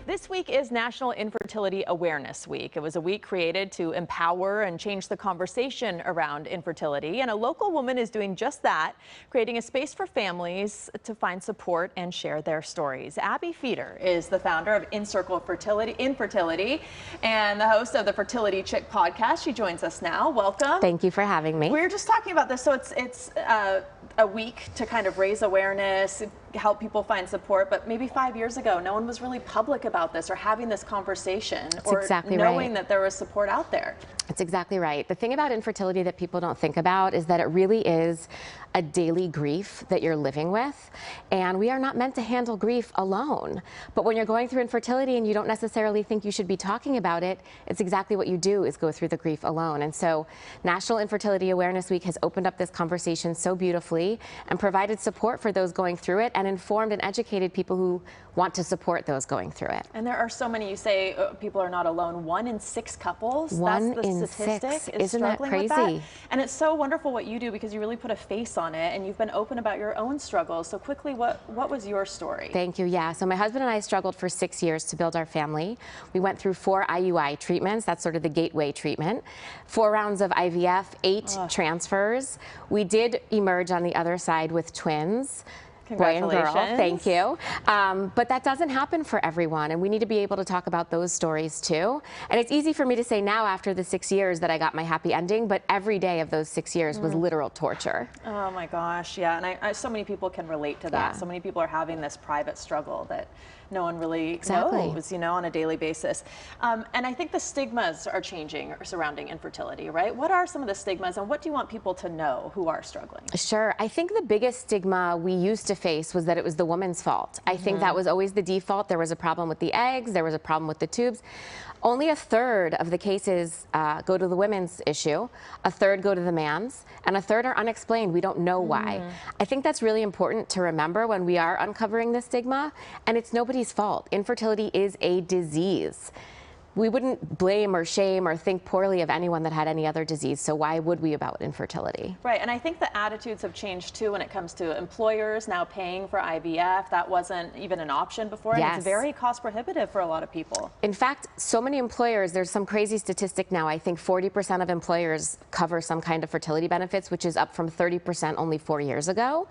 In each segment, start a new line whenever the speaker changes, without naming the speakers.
This week is National Infertility Awareness Week. It was a week created to empower and change the conversation around infertility. And a local woman is doing just that, creating a space for families to find support and share their stories. Abbe Feder is the founder of Incircle Fertility and the host of the Fertility Chick podcast. She joins us now. Welcome.
Thank you for having me.
We were just talking about this. So it's a week to kind of raise awareness, help people find support, but maybe 5 years ago, no one was really public about this or having this conversation or knowing that there was support out there.
That's exactly right. The thing about infertility that people don't think about is that it really is a daily grief that you're living with, and we are not meant to handle grief alone. But when you're going through infertility and you don't necessarily think you should be talking about it, it's exactly what you do, is go through the grief alone. And so National Infertility Awareness Week has opened up this conversation so beautifully and provided support for those going through it and informed and educated people who want to support those going through it.
And there are so many, you say people are not alone. 1 in 6 couples,
One
that's the
in
statistic,
6.
is
Isn't that
struggling with
crazy?
that. And it's so wonderful what you do because you really put a face on it and you've been open about your own struggles. So quickly, what was your story?
Thank you. Yeah. So my husband and I struggled for 6 years to build our family. We went through 4 IUI treatments. That's sort of the gateway treatment. 4 rounds of IVF, 8 transfers. We did emerge on the other side with twins. Boy and girl, thank you. But that doesn't happen for everyone, and we need to be able to talk about those stories too. And it's easy for me to say now after the 6 years that I got my happy ending, but every day of those 6 years was literal torture.
Oh my gosh, yeah, and so many people can relate to that. So many people are having this private struggle that no one really knows, you know, on a daily basis. And I think the stigmas are changing surrounding infertility, right? What are some of the stigmas, and what do you want people to know who are struggling?
Sure. I think the biggest stigma we used to face was that it was the woman's fault. I think that was always the default. There was a problem with the eggs, there was a problem with the tubes. Only 1/3 of the cases go to the women's issue, 1/3 go to the man's, and 1/3 are unexplained. We don't know why. I think that's really important to remember when we are uncovering the stigma, and it's nobody's fault. Infertility is a disease. We wouldn't blame or shame or think poorly of anyone that had any other disease, so why would we about infertility?
Right, and I think the attitudes have changed too when it comes to employers now paying for IVF. That wasn't even an option before, and it's very cost prohibitive for a lot of people.
In fact, so many employers, there's some crazy statistic now, I think 40% of employers cover some kind of fertility benefits, which is up from 30% only 4 years ago.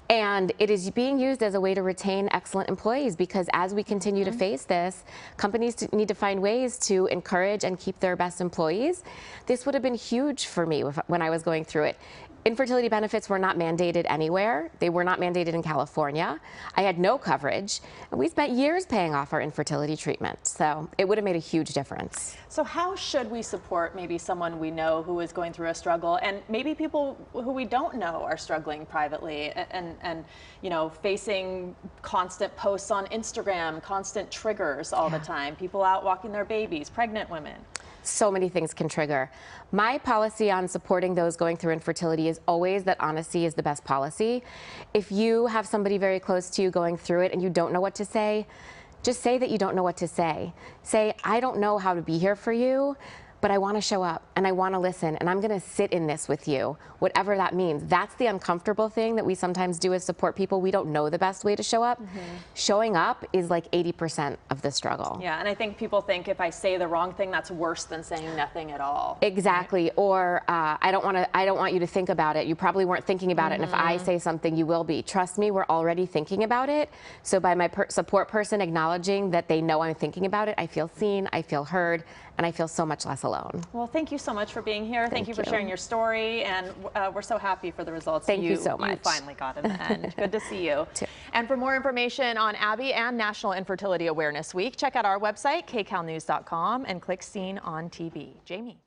And it is being used as a way to retain excellent employees, because as we continue to face this, companies need to find ways to encourage and keep their best employees. This would have been huge for me when I was going through it. Infertility benefits were not mandated anywhere. They were not mandated in California. I had no coverage, and we spent years paying off our infertility treatment. So it would have made a huge difference.
So how should we support maybe someone we know who is going through a struggle, and maybe people who we don't know are struggling privately and you know, facing constant posts on Instagram, constant triggers all the time, people out walking their babies, pregnant women?
So many things can trigger. My policy on supporting those going through infertility is always that honesty is the best policy. If you have somebody very close to you going through it and you don't know what to say, just say that you don't know what to say. Say, I don't know how to be here for you, but I want to show up and I want to listen, and I'm going to sit in this with you, whatever that means. That's the uncomfortable thing that we sometimes do as support people. We don't know the best way to show up. Showing up is like 80% of the struggle.
Yeah, and I think people think if I say the wrong thing, that's worse than saying nothing at all.
Exactly. Right? Or I don't want you to think about it. You probably weren't thinking about it, and if I say something, you will be. Trust me, we're already thinking about it. So by my support person acknowledging that they know I'm thinking about it, I feel seen, I feel heard, and I feel so much less alone.
Well, thank you so much for being here. Thank you for sharing your story, and we're so happy for the results
you so much.
You finally got in the end. Good to see you. And for more information on Abbe and National Infertility Awareness Week, check out our website, kcalnews.com, and click Seen on TV. Jamie.